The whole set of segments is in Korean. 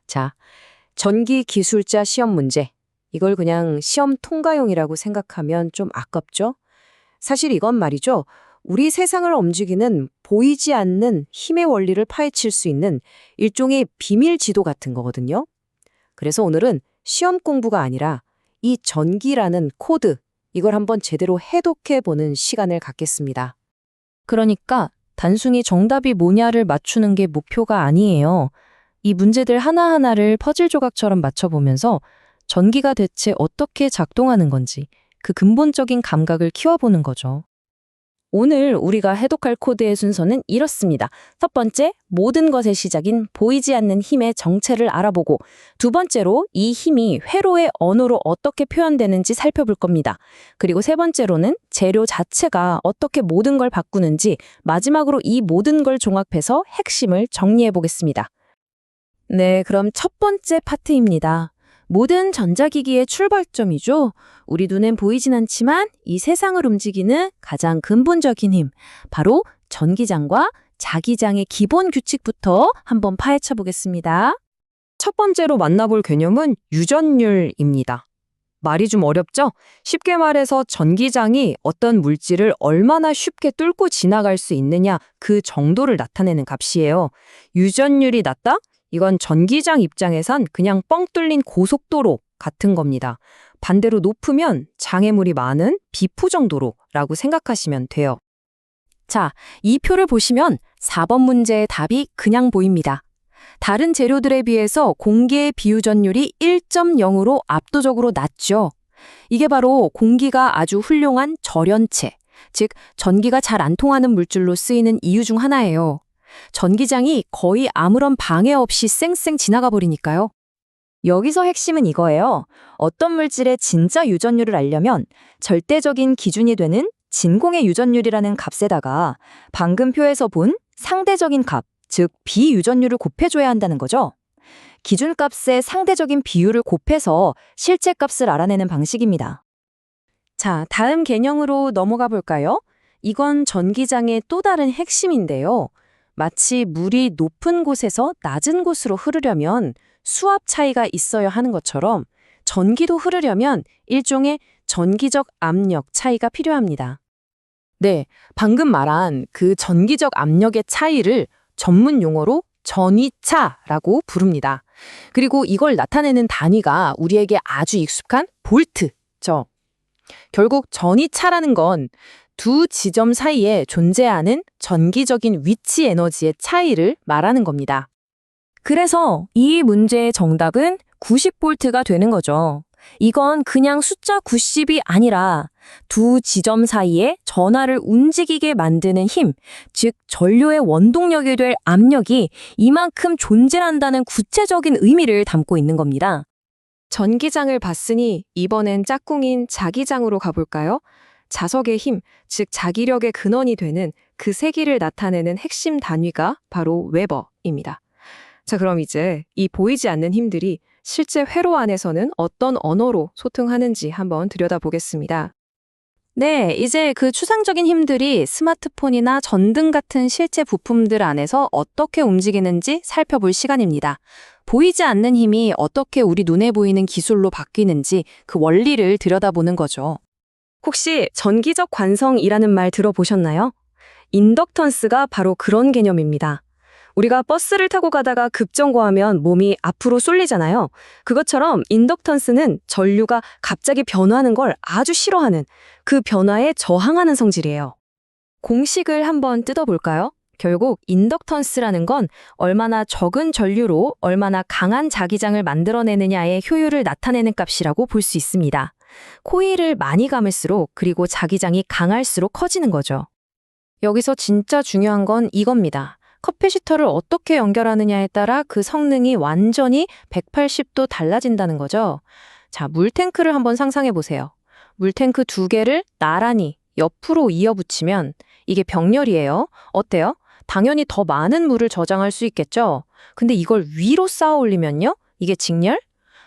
자, 전기 기술자 시험 문제. 이걸 그냥 시험 통과용이라고 생각하면 좀 아깝죠? 사실 이건 말이죠. 우리 세상을 움직이는 보이지 않는 힘의 원리를 파헤칠 수 있는 일종의 비밀 지도 같은 거거든요. 그래서 오늘은 시험 공부가 아니라 이 전기라는 코드, 이걸 한번 제대로 해독해보는 시간을 갖겠습니다. 그러니까 단순히 정답이 뭐냐를 맞추는 게 목표가 아니에요. 이 문제들 하나하나를 퍼즐 조각처럼 맞춰보면서 전기가 대체 어떻게 작동하는 건지 그 근본적인 감각을 키워보는 거죠. 오늘 우리가 해독할 코드의 순서는 이렇습니다. 첫 번째, 모든 것의 시작인 보이지 않는 힘의 정체를 알아보고, 두 번째로 이 힘이 회로의 언어로 어떻게 표현되는지 살펴볼 겁니다. 그리고 세 번째로는 재료 자체가 어떻게 모든 걸 바꾸는지, 마지막으로 이 모든 걸 종합해서 핵심을 정리해 보겠습니다. 네, 그럼 첫 번째 파트입니다. 모든 전자기기의 출발점이죠. 우리 눈엔 보이진 않지만 이 세상을 움직이는 가장 근본적인 힘, 바로 전기장과 자기장의 기본 규칙부터 한번 파헤쳐 보겠습니다. 첫 번째로 만나볼 개념은 유전율입니다. 말이 좀 어렵죠? 쉽게 말해서 전기장이 어떤 물질을 얼마나 쉽게 뚫고 지나갈 수 있느냐, 그 정도를 나타내는 값이에요. 유전율이 낮다? 이건 전기장 입장에선 그냥 뻥 뚫린 고속도로 같은 겁니다. 반대로 높으면 장애물이 많은 비포정도로라고 생각하시면 돼요. 자, 이 표를 보시면 4번 문제의 답이 그냥 보입니다. 다른 재료들에 비해서 공기의 비유전율이 1.0으로 압도적으로 낮죠. 이게 바로 공기가 아주 훌륭한 절연체, 즉 전기가 잘 안 통하는 물질로 쓰이는 이유 중 하나예요. 전기장이 거의 아무런 방해 없이 쌩쌩 지나가 버리니까요. 여기서 핵심은 이거예요. 어떤 물질의 진짜 유전율을 알려면 절대적인 기준이 되는 진공의 유전율이라는 값에다가 방금 표에서 본 상대적인 값, 즉 비유전율을 곱해줘야 한다는 거죠. 기준값의 상대적인 비율을 곱해서 실제 값을 알아내는 방식입니다. 자, 다음 개념으로 넘어가 볼까요? 이건 전기장의 또 다른 핵심인데요. 마치 물이 높은 곳에서 낮은 곳으로 흐르려면 수압 차이가 있어야 하는 것처럼 전기도 흐르려면 일종의 전기적 압력 차이가 필요합니다. 네, 방금 말한 그 전기적 압력의 차이를 전문 용어로 전위차라고 부릅니다. 그리고 이걸 나타내는 단위가 우리에게 아주 익숙한 볼트죠. 결국 전위차라는 건 두 지점 사이에 존재하는 전기적인 위치 에너지의 차이를 말하는 겁니다. 그래서 이 문제의 정답은 90볼트가 되는 거죠. 이건 그냥 숫자 90이 아니라 두 지점 사이에 전하를 움직이게 만드는 힘, 즉 전류의 원동력이 될 압력이 이만큼 존재한다는 구체적인 의미를 담고 있는 겁니다. 전기장을 봤으니 이번엔 짝꿍인 자기장으로 가볼까요? 자석의 힘, 즉 자기력의 근원이 되는 그 세기를 나타내는 핵심 단위가 바로 웨버입니다. 자, 그럼 이제 이 보이지 않는 힘들이 실제 회로 안에서는 어떤 언어로 소통하는지 한번 들여다보겠습니다. 네, 이제 그 추상적인 힘들이 스마트폰이나 전등 같은 실제 부품들 안에서 어떻게 움직이는지 살펴볼 시간입니다. 보이지 않는 힘이 어떻게 우리 눈에 보이는 기술로 바뀌는지 그 원리를 들여다보는 거죠. 혹시 전기적 관성이라는 말 들어보셨나요? 인덕턴스가 바로 그런 개념입니다. 우리가 버스를 타고 가다가 급정거하면 몸이 앞으로 쏠리잖아요. 그것처럼 인덕턴스는 전류가 갑자기 변화하는 걸 아주 싫어하는, 그 변화에 저항하는 성질이에요. 공식을 한번 뜯어볼까요? 결국 인덕턴스라는 건 얼마나 적은 전류로 얼마나 강한 자기장을 만들어내느냐의 효율을 나타내는 값이라고 볼 수 있습니다. 코일을 많이 감을수록, 그리고 자기장이 강할수록 커지는 거죠. 여기서 진짜 중요한 건 이겁니다. 커피시터를 어떻게 연결하느냐에 따라 그 성능이 완전히 180도 달라진다는 거죠. 자, 물탱크를 한번 상상해 보세요. 물탱크 두 개를 나란히 옆으로 이어붙이면 이게 병렬이에요. 어때요? 당연히 더 많은 물을 저장할 수 있겠죠? 근데 이걸 위로 쌓아 올리면요? 이게 직렬?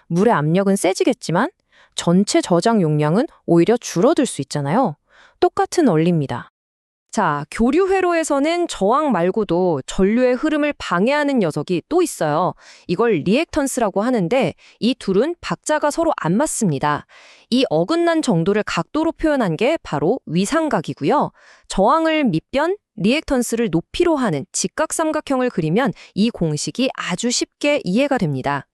물의 압력은 세지겠지만 전체 저장 용량은 오히려 줄어들 수 있잖아요. 똑같은 원리입니다. 자, 교류 회로에서는 저항 말고도 전류의 흐름을 방해하는 녀석이 또 있어요. 이걸 리액턴스라고 하는데 이 둘은 박자가 서로 안 맞습니다. 이 어긋난 정도를 각도로 표현한 게 바로 위상각이고요. 저항을 밑변, 리액턴스를 높이로 하는 직각삼각형을 그리면 이 공식이 아주 쉽게 이해가 됩니다.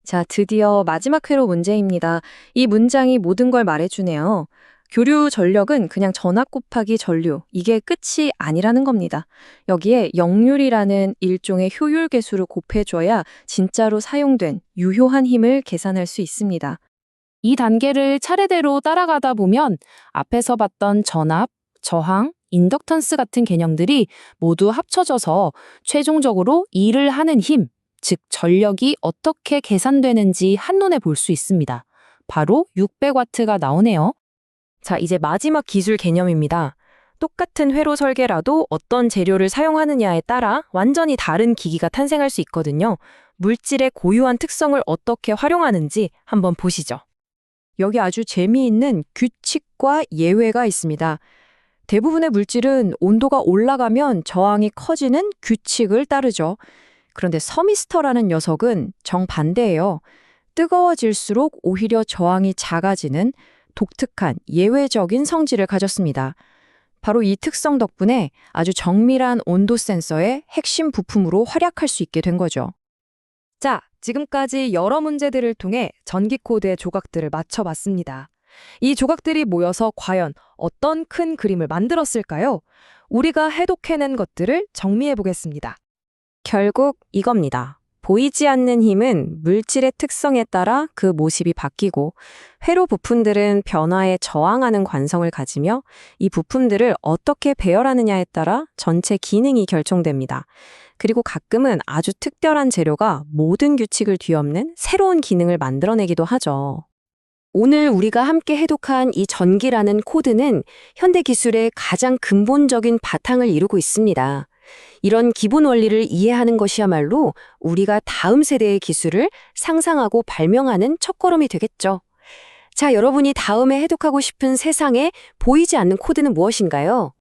자, 드디어 마지막 회로 문제입니다. 이 문장이 모든 걸 말해주네요. 교류 전력은 그냥 전압 곱하기 전류, 이게 끝이 아니라는 겁니다. 여기에 역률이라는 일종의 효율 계수를 곱해줘야 진짜로 사용된 유효한 힘을 계산할 수 있습니다. 이 단계를 차례대로 따라가다 보면 앞에서 봤던 전압, 저항, 인덕턴스 같은 개념들이 모두 합쳐져서 최종적으로 일을 하는 힘, 즉 전력이 어떻게 계산되는지 한눈에 볼 수 있습니다. 바로 600W가 나오네요. 자, 이제 마지막 기술 개념입니다. 똑같은 회로 설계라도 어떤 재료를 사용하느냐에 따라 완전히 다른 기기가 탄생할 수 있거든요. 물질의 고유한 특성을 어떻게 활용하는지 한번 보시죠. 여기 아주 재미있는 규칙과 예외가 있습니다. 대부분의 물질은 온도가 올라가면 저항이 커지는 규칙을 따르죠. 그런데 서미스터라는 녀석은 정반대예요. 뜨거워질수록 오히려 저항이 작아지는 독특한 예외적인 성질을 가졌습니다. 바로 이 특성 덕분에 아주 정밀한 온도 센서의 핵심 부품으로 활약할 수 있게 된 거죠. 자, 지금까지 여러 문제들을 통해 전기 코드의 조각들을 맞춰봤습니다. 이 조각들이 모여서 과연 어떤 큰 그림을 만들었을까요? 우리가 해독해낸 것들을 정리해 보겠습니다. 결국 이겁니다. 보이지 않는 힘은 물질의 특성에 따라 그 모습이 바뀌고 회로 부품들은 변화에 저항하는 관성을 가지며 이 부품들을 어떻게 배열하느냐에 따라 전체 기능이 결정됩니다. 그리고 가끔은 아주 특별한 재료가 모든 규칙을 뒤엎는 새로운 기능을 만들어내기도 하죠. 오늘 우리가 함께 해독한 이 전기라는 코드는 현대 기술의 가장 근본적인 바탕을 이루고 있습니다. 이런 기본 원리를 이해하는 것이야말로 우리가 다음 세대의 기술을 상상하고 발명하는 첫걸음이 되겠죠. 자, 여러분이 다음에 해독하고 싶은 세상에 보이지 않는 코드는 무엇인가요?